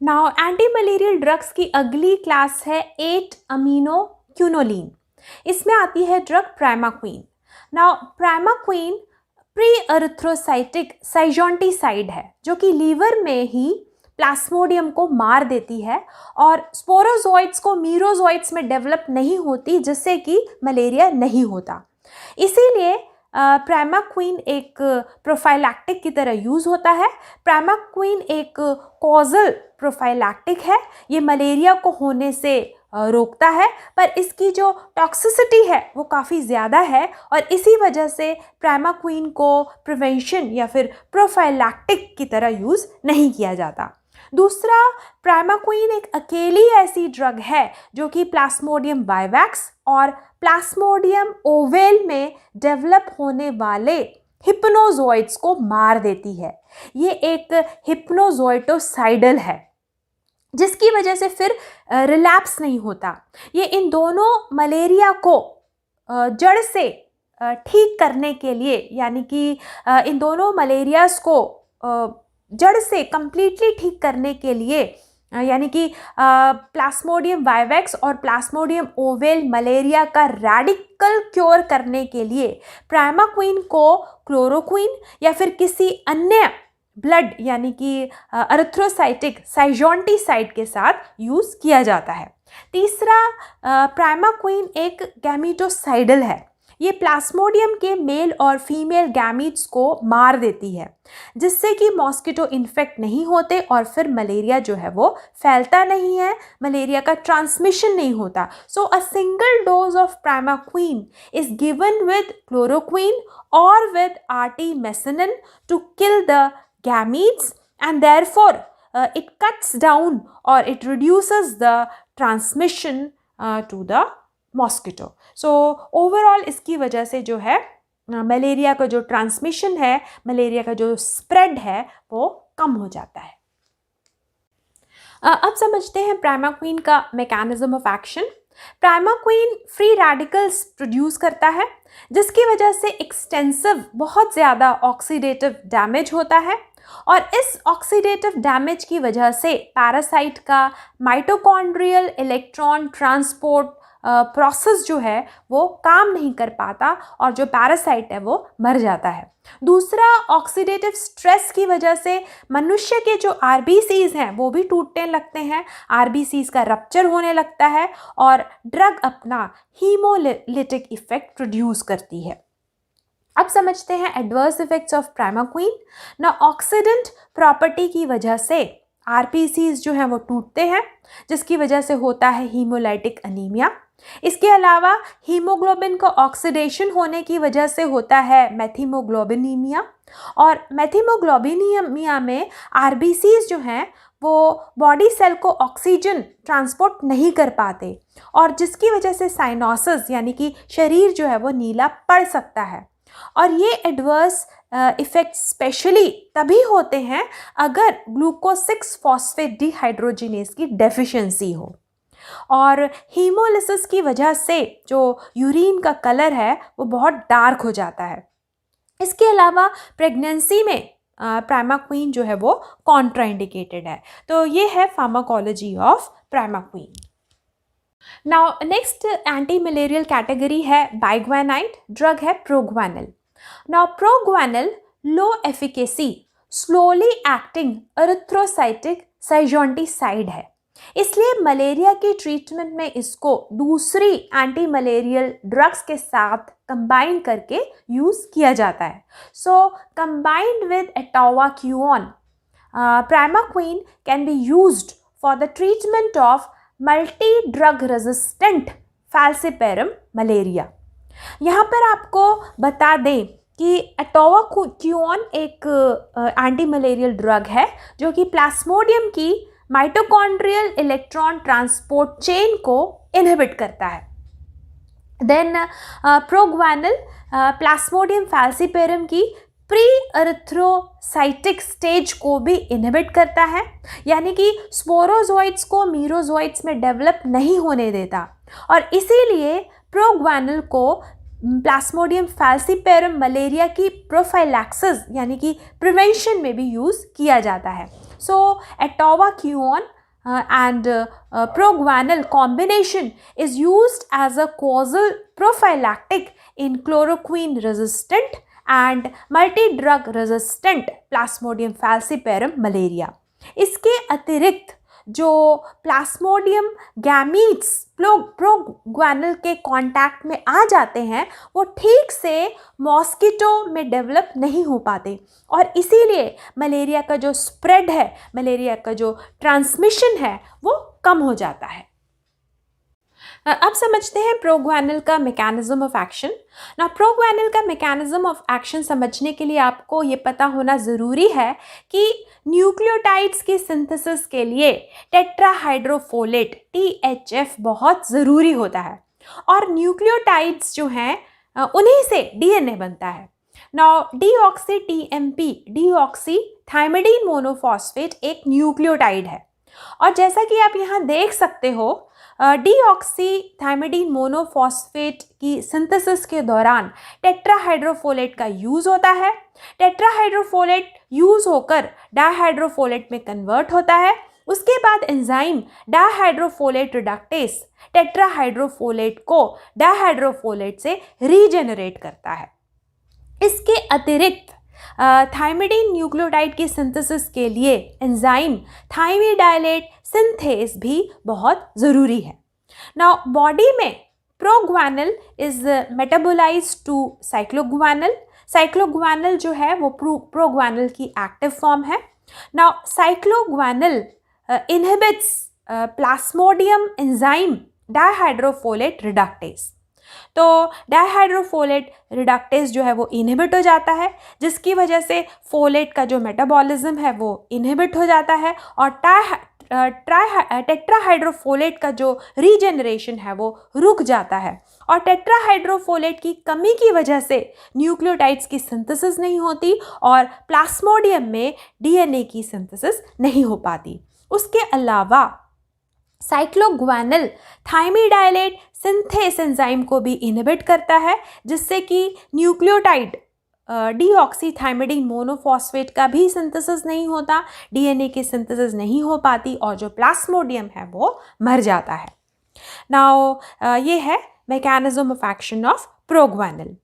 Now anti malarial drugs की अगली क्लास है 8-अमीनो-क्विनोलिन। इसमें आती है drug primaquine. Now primaquine pre erythrocytic schizonticide है जो कि लीवर में ही प्लास्मोडियम को मार देती है और स्पोरोजोइट्स को मीरोजोइट्स में डेवलप नहीं होती जिससे कि मलेरिया नहीं होता। इसीलिए प्राइमाक्विन एक प्रोफाइलैक्टिक की तरह यूज़ होता है। प्राइमाक्विन एक कॉजल प्रोफाइलैक्टिक है, ये मलेरिया को होने से रोकता है, पर इसकी जो टॉक्सिसिटी है वो काफ़ी ज़्यादा है और इसी वजह से प्राइमाक्विन को प्रिवेंशन या फिर प्रोफाइलैक्टिक की तरह यूज़ नहीं किया जाता। दूसरा, प्राइमाक्विन एक अकेली ऐसी ड्रग है जो कि प्लास्मोडियम वाइवैक्स और प्लास्मोडियम ओवेल में डेवलप होने वाले हिप्नोजोइड्स को मार देती है। ये एक हिप्नोजोइटोसाइडल है जिसकी वजह से फिर रिलैप्स नहीं होता। ये इन दोनों मलेरिया को जड़ से ठीक करने के लिए, यानी कि इन दोनों मलेरियाज को जड़ से कंप्लीटली ठीक करने के लिए, यानी कि प्लास्मोडियम वाइवैक्स और प्लास्मोडियम ओवेल मलेरिया का रेडिकल क्योर करने के लिए प्राइमाक्विन को क्लोरोक्विन या फिर किसी अन्य ब्लड यानी कि अरिथ्रोसाइटिक साइजोंटिसाइड के साथ यूज़ किया जाता है। तीसरा, प्राइमाक्विन एक गैमीटोसाइडल है। ये प्लास्मोडियम के मेल और फीमेल गैमीट्स को मार देती है जिससे कि मॉस्किटो इन्फेक्ट नहीं होते और फिर मलेरिया जो है वो फैलता नहीं है, मलेरिया का ट्रांसमिशन नहीं होता। So a single dose of primaquine is given with chloroquine और with artemisinin to kill the gametes and therefore it cuts down or it reduces the transmission to the mosquito. So overall इसकी वजह से जो है malaria का जो transmission है, malaria का जो स्प्रेड है वो कम हो जाता है। अब समझते हैं प्राइमाक्विन का mechanism of action. Primaquine free radicals produce करता है जिसकी वजह से एक्सटेंसिव बहुत ज़्यादा ऑक्सीडेटिव डैमेज होता है और इस ऑक्सीडेटिव डैमेज की वजह से पैरासाइट का माइटोकॉन्ड्रियल इलेक्ट्रॉन ट्रांसपोर्ट प्रोसेस जो है वो काम नहीं कर पाता और जो पैरासाइट है वो मर जाता है। दूसरा, ऑक्सीडेटिव स्ट्रेस की वजह से मनुष्य के जो आरबीसीज हैं वो भी टूटने लगते हैं, आरबीसीज का रप्चर होने लगता है और ड्रग अपना हीमोलिटिक इफेक्ट प्रोड्यूस करती है। अब समझते हैं एडवर्स इफेक्ट्स ऑफ प्राइमाक्विन। ना ऑक्सीडेंट प्रॉपर्टी की वजह से आरबीसीज जो हैं वो टूटते हैं जिसकी वजह से होता है हीमोलाइटिक अनीमिया। इसके अलावा हीमोग्लोबिन का ऑक्सीडेशन होने की वजह से होता है मेथिमोग्लोबिनीमिया और मेथिमोग्लोबिनीमिया में आरबीसीज जो हैं वो बॉडी सेल को ऑक्सीजन ट्रांसपोर्ट नहीं कर पाते और जिसकी वजह से साइनोसिस यानी कि शरीर जो है वो नीला पड़ सकता है। और ये एडवर्स इफ़ेक्ट स्पेशली तभी होते हैं अगर ग्लूकोज 6 फॉस्फेट डिहाइड्रोजिनेज की डेफिशिएंसी हो और हीमोलिसिस की वजह से जो यूरिन का कलर है वो बहुत डार्क हो जाता है। इसके अलावा प्रेगनेंसी में प्राइमाक्विन जो है वो कॉन्ट्राइंडिकेटेड है। तो ये है pharmacology of primaquine. Now next anti malarial category है बाइग्वेनाइट, ड्रग है प्रोग्वेनल। नाउ प्रोग्वेनल लो efficacy slowly acting erythrocytic schizonticide है, इसलिए मलेरिया की ट्रीटमेंट में इसको दूसरी एंटी मलेरियल ड्रग्स के साथ कंबाइन करके यूज़ किया जाता है। So combined with atovaquone, primaquine can be used for the treatment of multi drug resistant falciparum malaria. यहाँ पर आपको बता दें कि एटोवाक्यूऑन एक एंटी मलेरियल ड्रग है जो कि प्लास्मोडियम की माइटोकॉन्ड्रियल इलेक्ट्रॉन ट्रांसपोर्ट चेन को इनहिबिट करता है। देन प्रोग्वेनल प्लास्मोडियम फैल्सिपेरम की प्री एरिथ्रोसाइटिक स्टेज को भी इनहिबिट करता है, यानी कि स्पोरोजोइड्स को मीरोजोइड्स में डेवलप नहीं होने देता और इसीलिए प्रोग्वेनल को प्लास्मोडियम फैल्सिपेरम मलेरिया की प्रोफाइलैक्सिस यानी कि प्रिवेंशन में भी यूज़ किया जाता है। सो एटोवाक्यूऑन and proguanil combination is used as a causal prophylactic in chloroquine resistant and multi-drug resistant Plasmodium falciparum malaria. इसके अतिरिक्त जो प्लास्मोडियम गैमीट्स प्रोग्वानल के कांटेक्ट में आ जाते हैं वो ठीक से मॉस्किटो में डेवलप नहीं हो पाते और इसीलिए मलेरिया का जो स्प्रेड है, मलेरिया का जो ट्रांसमिशन है वो कम हो जाता है। अब समझते हैं प्रोग्वानल का मैकेनिज्म ऑफ एक्शन। ना प्रोग्वानल का मैकेनिज्म ऑफ एक्शन समझने के लिए आपको ये पता होना ज़रूरी है कि न्यूक्लियोटाइड्स की सिंथेसिस के लिए टेट्राहाइड्रोफोलेट THF बहुत ज़रूरी होता है और न्यूक्लियोटाइड्स जो हैं उन्हीं से DNA बनता है। Now deoxy TMP deoxy thymidine monophosphate एक न्यूक्लियोटाइड है और जैसा कि आप यहाँ देख सकते हो डीऑक्सी थाइमिडीन मोनोफॉस्फेट की सिंथेसिस के दौरान टेट्राहाइड्रोफोलेट का यूज़ होता है। टेट्राहाइड्रोफोलेट यूज़ होकर डाइहाइड्रोफोलेट में कन्वर्ट होता है। उसके बाद एंजाइम डाइहाइड्रोफोलेट रिडक्टेस टेट्राहाइड्रोफोलेट को डाइहाइड्रोफोलेट से रीजेनरेट करता है। इसके अतिरिक्त थाइमिडीन न्यूक्लियोटाइड की सिंथेसिस के लिए एंजाइम थाइमिडाइलेट सिंथेस भी बहुत ज़रूरी है। नाउ बॉडी में proguanil is metabolised to cycloguanil. Cycloguanil जो है वो प्रोग्वानल की एक्टिव फॉर्म है। Now cycloguanil inhibits plasmodium enzyme dihydrofolate reductase. तो डाइहाइड्रोफोलेट रिडक्टेस जो है वो इनहिबिट हो जाता है जिसकी वजह से फोलेट का जो मेटाबॉलिज्म है वो इनहिबिट हो जाता है और टेट्राहाइड्रोफोलेट का जो रीजेनरेशन है वो रुक जाता है और टेट्राहाइड्रोफोलेट की कमी की वजह से न्यूक्लियोटाइड्स की सिंथेसिस नहीं होती और प्लास्मोडियम में DNA की सिंथेसिस नहीं हो पाती। उसके अलावा साइक्लोग्वानल थाइमिडाइलेट सिंथेस एंजाइम को भी इनहिबिट करता है जिससे कि न्यूक्लियोटाइड डीऑक्सीथाइमिडीन मोनोफॉस्फेट का भी सिंथेसिस नहीं होता, DNA की सिंथेसिस नहीं हो पाती और जो प्लास्मोडियम है वो मर जाता है। नाउ ये है मैकेनिज्म ऑफ एक्शन ऑफ प्रोग्वानल।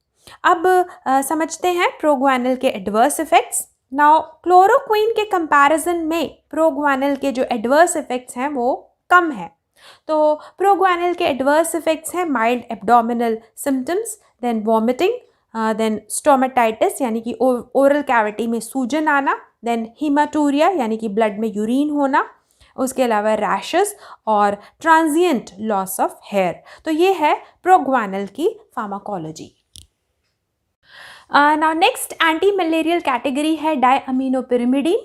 अब समझते हैं प्रोग्वानल के एडवर्स इफेक्ट्स। नाउ क्लोरोक्विन के कंपैरिजन में प्रोग्वानल के जो एडवर्स इफेक्ट्स हैं वो कम है। तो प्रोग्वानल के एडवर्स इफेक्ट्स हैं mild abdominal symptoms, then vomiting, then stomatitis यानी कि ओरल कैविटी में सूजन आना, देन हीमाटूरिया यानी कि ब्लड में यूरिन होना, उसके अलावा रैशेस और ट्रांजिएंट लॉस ऑफ हेयर। तो ये है प्रोग्वानल की pharmacology. Now next anti malarial category है डायअमीनोपिरिमिडीन।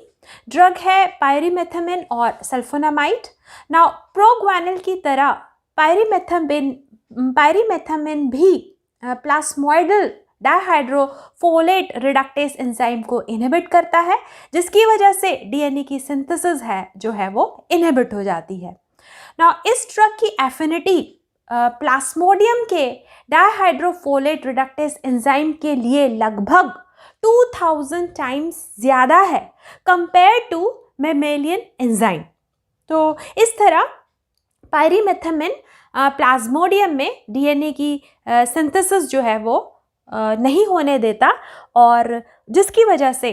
ड्रग है पायरिमेथामिन और सल्फोनामाइड। नाउ प्रोग्वानल की तरह पायरिमेथामिन भी प्लास्मोइडल डाइहाइड्रोफोलेट रिडक्टेस एंजाइम को इनहिबिट करता है जिसकी वजह से DNA की सिंथेसिस है जो है वो इनहिबिट हो जाती है। नाउ इस ड्रग की एफिनिटी प्लास्मोडियम के डाइहाइड्रोफोलेट रिडक्टेस एंजाइम के लिए लगभग 2000 टाइम्स ज़्यादा है कंपेयर टू मेमेलियन एंजाइम। तो इस तरह पायरिमेथामिन प्लाज्मोडियम में DNA की सिंथेसिस जो है वो नहीं होने देता और जिसकी वजह से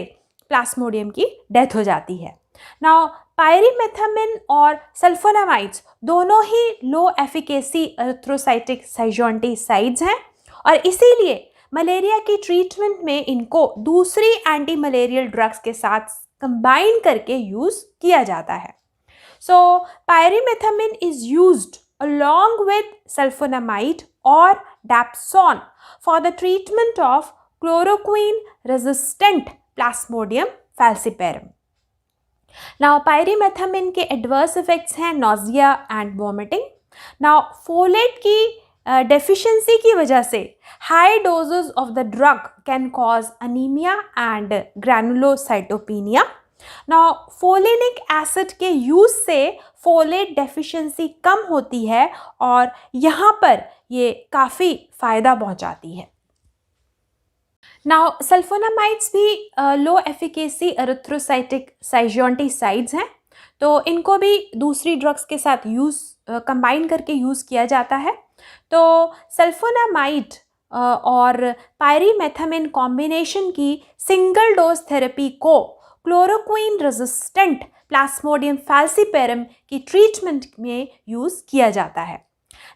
प्लाज्मोडियम की डेथ हो जाती है। नाउ पायरिमेथामिन और सल्फोनामाइड्स दोनों ही लो एफिकेसी एरिथ्रोसाइटिक साइजोंटिसाइड्स हैं और इसीलिए मलेरिया की ट्रीटमेंट में इनको दूसरी एंटी मलेरियल ड्रग्स के साथ कंबाइन करके यूज़ किया जाता है। So pyrimethamine is used along with sulfonamide or dapsone for the treatment of chloroquine resistant Plasmodium falciparum. Now pyrimethamine के adverse effects हैं nausea and vomiting. Now folate की deficiency की वजह से high doses of the drug can cause anemia and granulocytopenia. Now folinic acid के use से folate deficiency कम होती है और यहाँ पर ये काफ़ी फ़ायदा पहुँचाती है। नाउ सल्फोनामाइड्स भी लो एफिकेसी एरिथ्रोसाइटिक साइजोंटिसाइड्स हैं तो इनको भी दूसरी ड्रग्स के साथ कंबाइन करके यूज़ किया जाता है। तो सल्फोनामाइड और पायरिमेथामिन कॉम्बिनेशन की सिंगल डोज थेरेपी को क्लोरोक्विन रेजिस्टेंट प्लास्मोडियम फैल्सीपेरम की ट्रीटमेंट में यूज़ किया जाता है।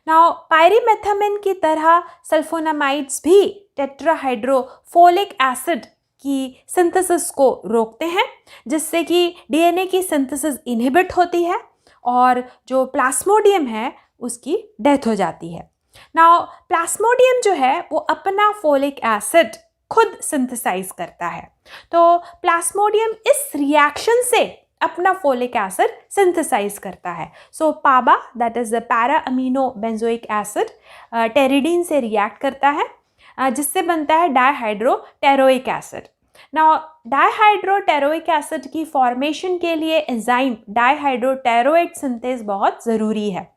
नाउ पायरीमेथामिन की तरह सल्फोनामाइड्स भी टेट्राहाइड्रोफोलिक एसिड की सिंथेसिस को रोकते हैं, जिससे कि डीएनए की सिंथेसिस इनहिबिट होती है और जो प्लास्मोडियम है उसकी डेथ हो जाती है। नाउ प्लास्मोडियम जो है वो अपना फोलिक एसिड खुद सिंथेसाइज करता है, तो प्लास्मोडियम इस रिएक्शन से अपना फोलिक एसिड सिंथेसाइज करता है। So PABA that is para amino benzoic acid pteridine से रिएक्ट करता है, जिससे बनता है dihydropteroic acid. Now dihydropteroic acid की फॉर्मेशन के लिए एंजाइम डाईहाइड्रोटेरोइट सिंथेज बहुत ज़रूरी है।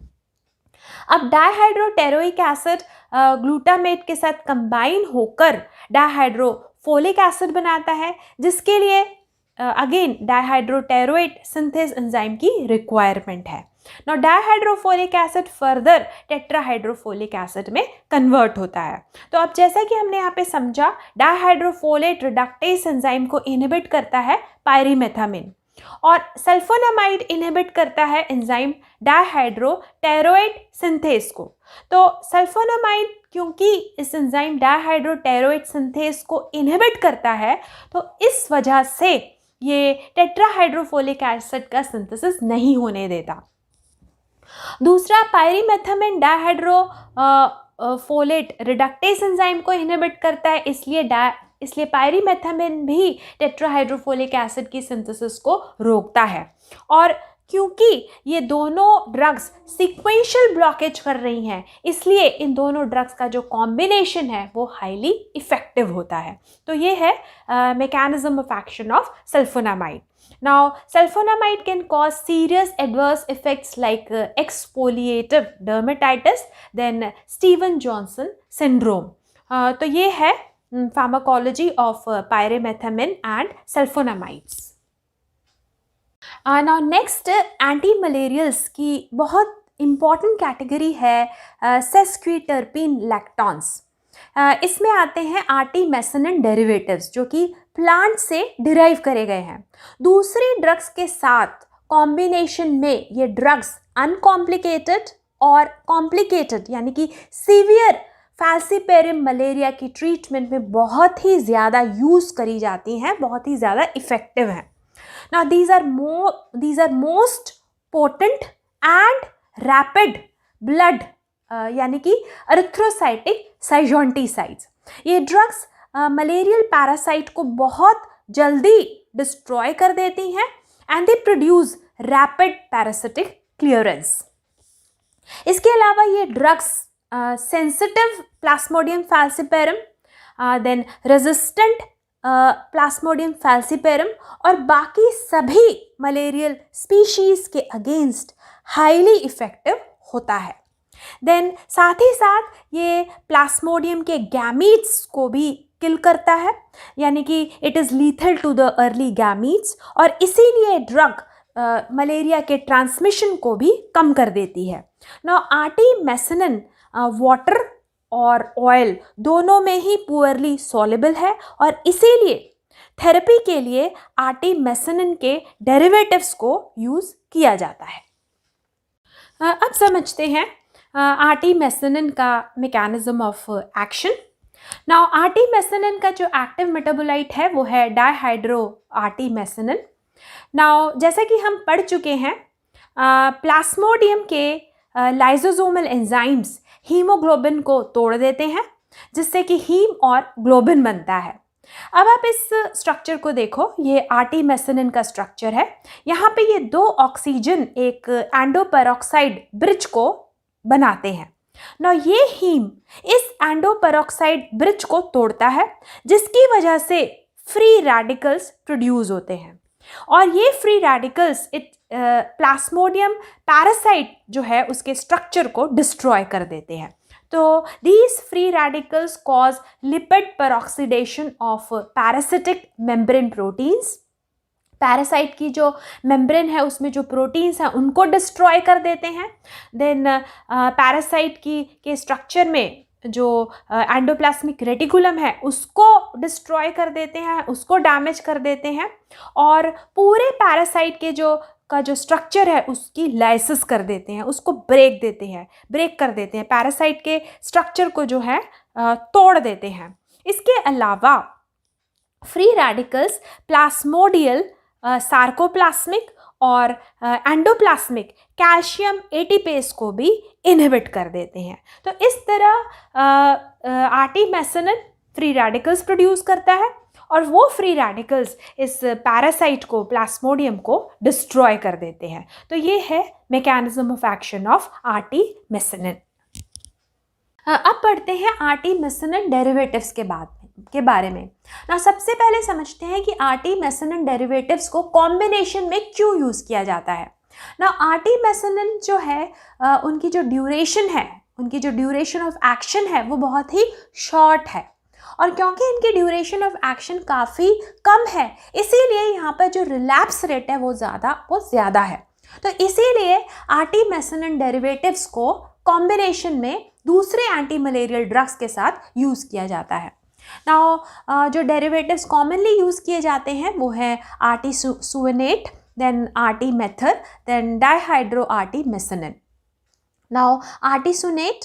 अब डाईहाइड्रोटेरोइक एसिड ग्लूटामेट के साथ कंबाइन होकर डाईहाइड्रोफोलिक एसिड बनाता है, जिसके लिए अगेन डाईहाइड्रोटेरोइट सिंथेज एंजाइम की रिक्वायरमेंट है। Now dihydrofolic acid further tetrahydrofolic acid में कन्वर्ट होता है। तो अब जैसा कि हमने यहाँ पे समझा, डाईहाइड्रोफोलेट रिडक्टेज एंजाइम को इनहिबिट करता है पायरीमेथामिन और सल्फोनामाइड इनहिबिट करता है एंजाइम डाईहाइड्रोटेरोइट सिंथेज को। तो सल्फोनामाइड क्योंकि इस एंजाइम डाईहाइड्रोटेरोइट सिंथेज को इनहिबिट करता है, तो इस वजह से ये टेट्राहाइड्रोफोलिक एसिड का सिंथेसिस नहीं होने देता। दूसरा, पायरीमेथामिन डाईहाइड्रोफोलेट रिडक्टेज एंजाइम को इनहिबिट करता है, इसलिए पायरीमेथामिन भी टेट्राहाइड्रोफोलिक एसिड की सिंथेसिस को रोकता है। और क्योंकि ये दोनों ड्रग्स सीक्वेंशियल ब्लॉकेज कर रही हैं, इसलिए इन दोनों ड्रग्स का जो कॉम्बिनेशन है वो हाईली इफेक्टिव होता है। तो ये है mechanism of action of sulfonamide. Now, sulfonamide can cause serious adverse effects like exfoliative dermatitis, then Stevens-Johnson syndrome. तो ये है pharmacology of pyrimethamine and sulfonamides. Now next, anti-malarials की बहुत important category है sesquiterpene lactons. इसमें आते हैं आर्टीमेसनिन डेरिवेटिव्स जो कि प्लांट से डिराइव करे गए हैं। दूसरी ड्रग्स के साथ कॉम्बिनेशन में ये ड्रग्स अनकॉम्प्लिकेटेड और कॉम्प्लिकेटेड यानी कि सीवियर फैल्सीपेरम मलेरिया की ट्रीटमेंट में बहुत ही ज़्यादा यूज़ करी जाती हैं, बहुत ही ज़्यादा इफ़ेक्टिव हैं। Now these are most potent and rapid blood यानी कि एरिथ्रोसाइटिक साइजोंटिसाइड्स। ये ड्रग्स मलेरियल पैरासाइट को बहुत जल्दी डिस्ट्रॉय कर देती हैं and they produce rapid parasitic clearance. इसके अलावा ये drugs sensitive plasmodium falciparum, then resistant plasmodium falciparum और बाकी सभी मलेरियल स्पीशीज़ के अगेंस्ट हाईली इफ़ेक्टिव होता है। देन साथ ही साथ ये प्लास्मोडियम के गैमीट्स को भी किल करता है, यानी कि it is lethal to the early gametes, और इसीलिए ड्रग मलेरिया के ट्रांसमिशन को भी कम कर देती है। नाउ आर्टीमेसनिन वाटर और ऑयल दोनों में ही पुअरली सॉल्युबल है और इसीलिए थेरेपी के लिए आर्टीमेसनिन के डेरिवेटिव्स को यूज़ किया जाता है। अब समझते हैं आर्टीमेसनिन का मैकेनिज्म ऑफ एक्शन। नाउ आर्टीमेसनिन का जो एक्टिव मेटाबोलाइट है वो है डाईहाइड्रो आर्टीमेसनिन। नाउ जैसा कि हम पढ़ चुके हैं, प्लास्मोडियम के लाइसोसोमल एंजाइम्स हीमोग्लोबिन को तोड़ देते हैं, जिससे कि हीम और ग्लोबिन बनता है। अब आप इस स्ट्रक्चर को देखो, ये आर्टीमेसनिन का स्ट्रक्चर है। यहाँ पे ये दो ऑक्सीजन एक एंडोपेरोक्साइड ब्रिज को बनाते हैं। ना ये हीम इस एंडोपेरोक्साइड ब्रिज को तोड़ता है, जिसकी वजह से फ्री रेडिकल्स प्रोड्यूस होते हैं और ये फ्री रेडिकल्स प्लास्मोडियम पैरासाइट जो है उसके स्ट्रक्चर को डिस्ट्रॉय कर देते हैं। तो these free radicals cause lipid peroxidation of parasitic membrane proteins. Parasite की जो मेम्ब्रेन है उसमें जो प्रोटीन्स हैं उनको डिस्ट्रॉय कर देते हैं। देन पैरासाइट के स्ट्रक्चर में जो एंडोप्लाज्मिक रेटिकुलम है उसको डिस्ट्रॉय कर देते हैं, उसको डैमेज कर देते हैं और पूरे पैरासाइट के जो स्ट्रक्चर है उसकी लाइसिस कर देते हैं, उसको ब्रेक कर देते हैं, पैरासाइट के स्ट्रक्चर को जो है तोड़ देते हैं। इसके अलावा फ्री रेडिकल्स प्लाज्मोडियल, सार्कोप्लाज्मिक और एंडोप्लाज्मिक कैल्शियम एटीपेस को भी इनहिबिट कर देते हैं। तो इस तरह आर्टीमेसिनिन फ्री रेडिकल्स प्रोड्यूस करता है और वो फ्री रेडिकल्स इस पैरासाइट को, प्लाज्मोडियम को डिस्ट्रॉय कर देते हैं। तो ये है मैकेनिज्म ऑफ एक्शन ऑफ आर्टीमेसिनिन। अब पढ़ते हैं आर्टीमेसिनिन डेरिवेटिव्स के बारे में। ना सबसे पहले समझते हैं कि आर्टीमेसिनिन डेरिवेटिव्स को कॉम्बिनेशन में क्यों यूज़ किया जाता है। ना आर्टीमेसिनिन जो है उनकी जो ड्यूरेशन ऑफ एक्शन है वो बहुत ही शॉर्ट है और क्योंकि इनकी ड्यूरेशन ऑफ एक्शन काफ़ी कम है इसीलिए यहाँ पर जो रिलैप्स रेट है वो ज़्यादा है। तो इसीलिए आर्टीमेसिनिन डेरिवेटिव्स को कॉम्बिनेशन में दूसरे एंटी मलेरियल ड्रग्स के साथ यूज़ किया जाता है। नाउ जो डेरिवेटिव्स कॉमनली यूज़ किए जाते हैं वो है artesunate, then artemether, then dihydro artemisinin. Now artesunate,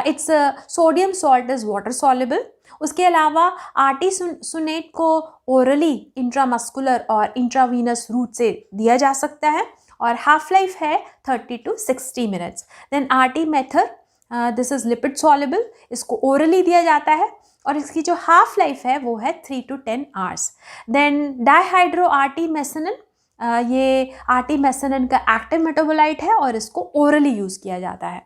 its sodium salt is water soluble. उसके अलावा आर्टीसुएनेट को ओरली, इंट्रामस्कुलर और इंट्रावीनस रूट से दिया जा सकता है और हाफ लाइफ है 30 to 60 minutes. Then artemether, this is lipid soluble, इसको ओरली दिया जाता है और इसकी जो हाफ लाइफ है वो है 3 to 10 आवर्स। देन डाइहाइड्रो आर्टीमेसिनिन, ये आर्टीमेसिनिन का एक्टिव मेटाबोलाइट है और इसको ओरली यूज़ किया जाता है।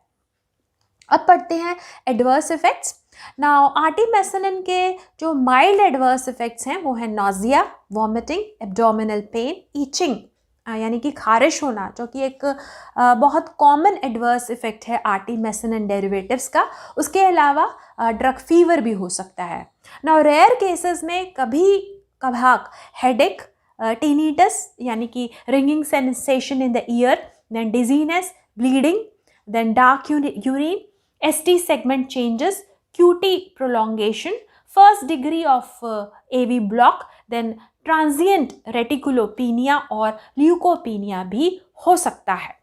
अब पढ़ते हैं एडवर्स इफेक्ट्स। नाउ आर्टीमेसिनिन के जो माइल्ड एडवर्स इफेक्ट्स हैं वो है nausea, vomiting, abdominal pain, itching यानी कि खारिश होना, जो कि एक बहुत कॉमन एडवर्स इफेक्ट है आर्टीमेसिनिन डेरिवेटिव्स का। उसके अलावा ड्रग फीवर भी हो सकता है। नाउ रेयर केसेस में कभी कभार हेडेक, टिनिटस यानी कि ringing sensation in the ear, then dizziness, bleeding, then dark urine, ST segment changes, QT prolongation, first degree of AV block, then transient reticulocytopenia और ल्यूकोपीनिया भी हो सकता है।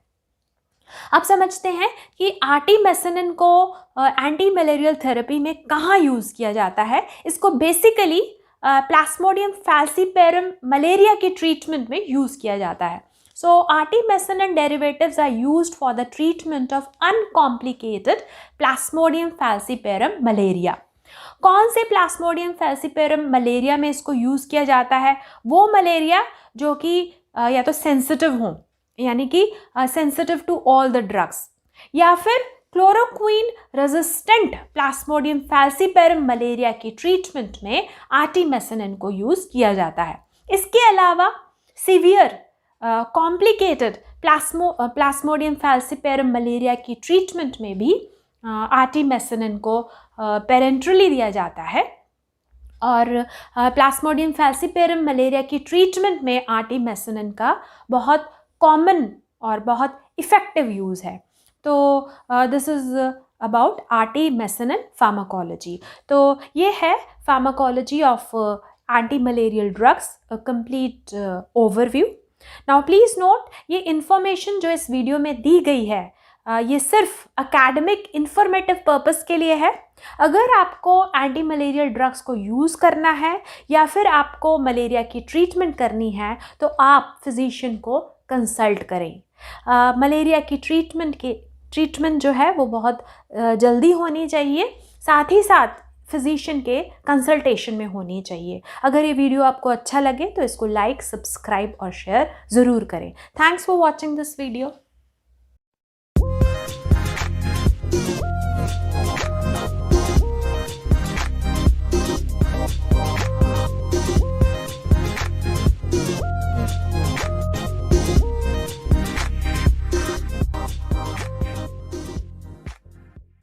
अब समझते हैं कि आर्टीमेसिनिन को एंटी मलेरियल थेरेपी में कहाँ यूज़ किया जाता है। इसको बेसिकली प्लाज्मोडियम फैल्सीपेरम मलेरिया के ट्रीटमेंट में यूज़ किया जाता है। So artemisinin derivatives are used for the treatment of uncomplicated Plasmodium falciparum malaria. कौन से प्लाज्मोडियम फैल्सीपेरम मलेरिया में इसको यूज़ किया जाता है? वो मलेरिया जो कि या तो सेंसिटिव हो, यानी कि sensitive to all the drugs, या फिर chloroquine resistant plasmodium falciparum malaria की ट्रीटमेंट में आर्टीमेसिनिन को यूज़ किया जाता है। इसके अलावा severe complicated plasmodium falciparum malaria की ट्रीटमेंट में भी आर्टीमेसिनिन को पेरेंट्रली दिया जाता है और प्लाज्मोडियम फैल्सीपेरम मलेरिया की ट्रीटमेंट में आर्टीमेसिनिन का बहुत कॉमन और बहुत इफ़ेक्टिव यूज़ है। तो दिस इज़ अबाउट आर्टीमेसिनिन फार्माकोलॉजी। तो ये है pharmacology of anti malarial drugs, a complete overview. Now please note, ये इन्फॉर्मेशन जो इस वीडियो में दी गई है ये सिर्फ एकेडमिक इंफॉर्मेटिव पर्पस के लिए है। अगर आपको एंटी मलेरियल ड्रग्स को यूज़ करना है या फिर आपको मलेरिया की ट्रीटमेंट करनी है तो आप फिजिशियन को कंसल्ट करें। मलेरिया की ट्रीटमेंट जो है वो बहुत जल्दी होनी चाहिए, साथ ही साथ फिजिशियन के कंसल्टेशन में होनी चाहिए। अगर ये वीडियो आपको अच्छा लगे तो इसको लाइक, सब्सक्राइब और शेयर ज़रूर करें। Thanks for watching this video.